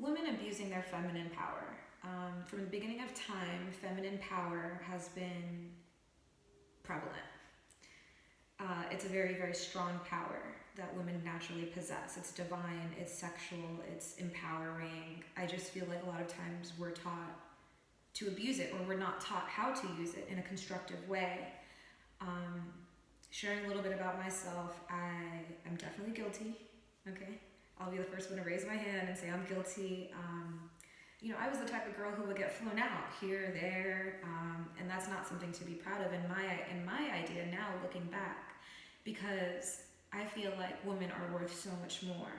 women abusing their feminine power. From the beginning of time, feminine power has been prevalent. It's a very, very strong power that women naturally possess. It's divine, it's sexual, it's empowering. I just feel like a lot of times we're taught to abuse it, or we're not taught how to use it in a constructive way. Sharing a little bit about myself, I am definitely guilty, okay? I'll be the first one to raise my hand and say I'm guilty. I was the type of girl who would get flown out here, there, and that's not something to be proud of in my idea now, looking back, because I feel like women are worth so much more.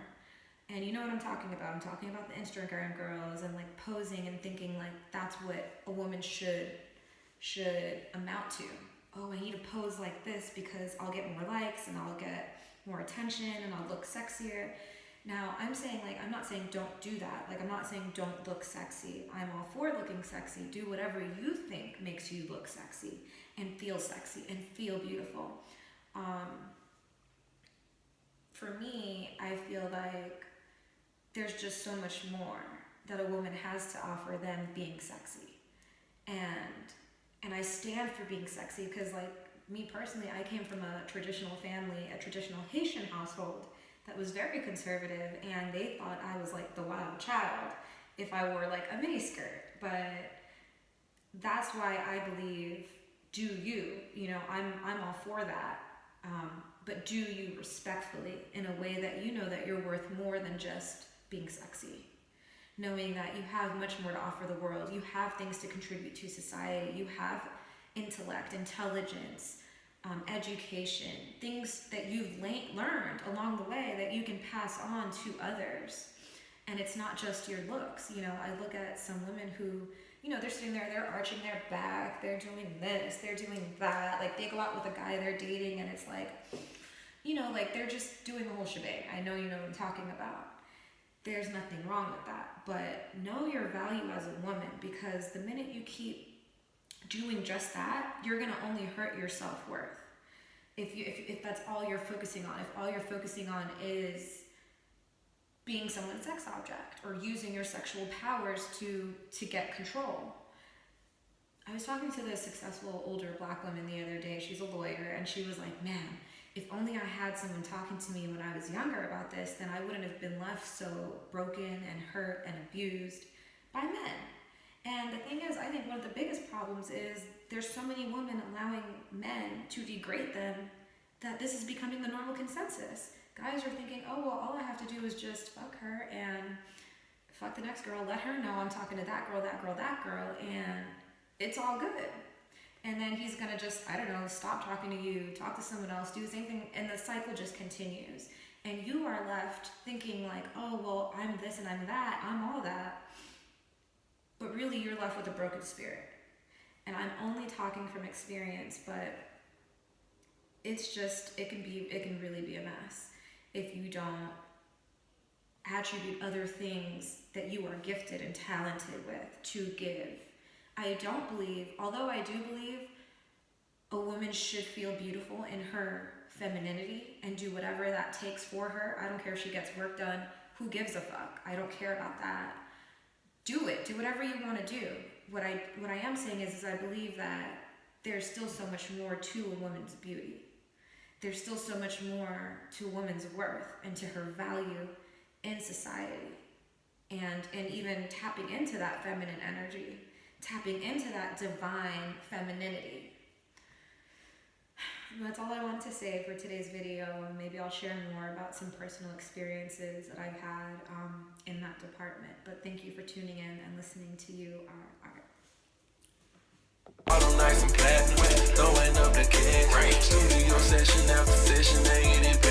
And you know what I'm talking about. I'm talking about the Instagram girls and like posing and thinking like that's what a woman should amount to. Oh, I need to pose like this because I'll get more likes and I'll get more attention and I'll look sexier. Now, I'm not saying don't do that. Like, I'm not saying don't look sexy. I'm all for looking sexy. Do whatever you think makes you look sexy and feel beautiful. For me, I feel like there's just so much more that a woman has to offer than being sexy. And I stand for being sexy because, like, me personally, I came from a traditional family, a traditional Haitian household that was very conservative, and they thought I was like the wild child if I wore like a mini skirt. But that's why I believe, do you, I'm all for that. But do you respectfully, in a way that you know that you're worth more than just being sexy. Knowing that you have much more to offer the world. You have things to contribute to society. You have intellect, intelligence, education, things that you've learned along the way that you can pass on to others. And it's not just your looks. I look at some women who, they're sitting there, they're arching their back, they're doing this, they're doing that. Like, they go out with a guy they're dating and it's like, like they're just doing the whole shebang. I know you know what I'm talking about. There's nothing wrong with that. But know your value as a woman, because the minute you keep doing just that, you're gonna only hurt your self-worth. If that's all you're focusing on, if all you're focusing on is being someone's sex object or using your sexual powers to get control. I was talking to this successful older Black woman the other day. She's a lawyer, and she was like, man, if only I had someone talking to me when I was younger about this, then I wouldn't have been left so broken and hurt and abused by men. And the thing is, I think one of the biggest problems is there's so many women allowing men to degrade them that this is becoming the normal consensus. Guys are thinking, oh, well, all I have to do is just fuck her and fuck the next girl, let her know I'm talking to that girl, and it's all good. And then he's gonna just, stop talking to you, talk to someone else, do the same thing, and the cycle just continues. And you are left thinking like, oh, well, I'm this and I'm that, I'm all that. But really, you're left with a broken spirit. And I'm only talking from experience, but it's just, it can really be a mess if you don't attribute other things that you are gifted and talented with to give. I don't believe, although I do believe a woman should feel beautiful in her femininity and do whatever that takes for her. I don't care if she gets work done. Who gives a fuck? I don't care about that. Do it. Do whatever you want to do. What I am saying is I believe that there's still so much more to a woman's beauty. There's still so much more to a woman's worth and to her value in society. And even tapping into that feminine energy, tapping into that divine femininity. And that's all I wanted to say for today's video. Maybe I'll share more about some personal experiences that I've had in that department. But thank you for tuning in and listening to you. All nice and platinum, throwing up the cash. Studio session after session, they get it back.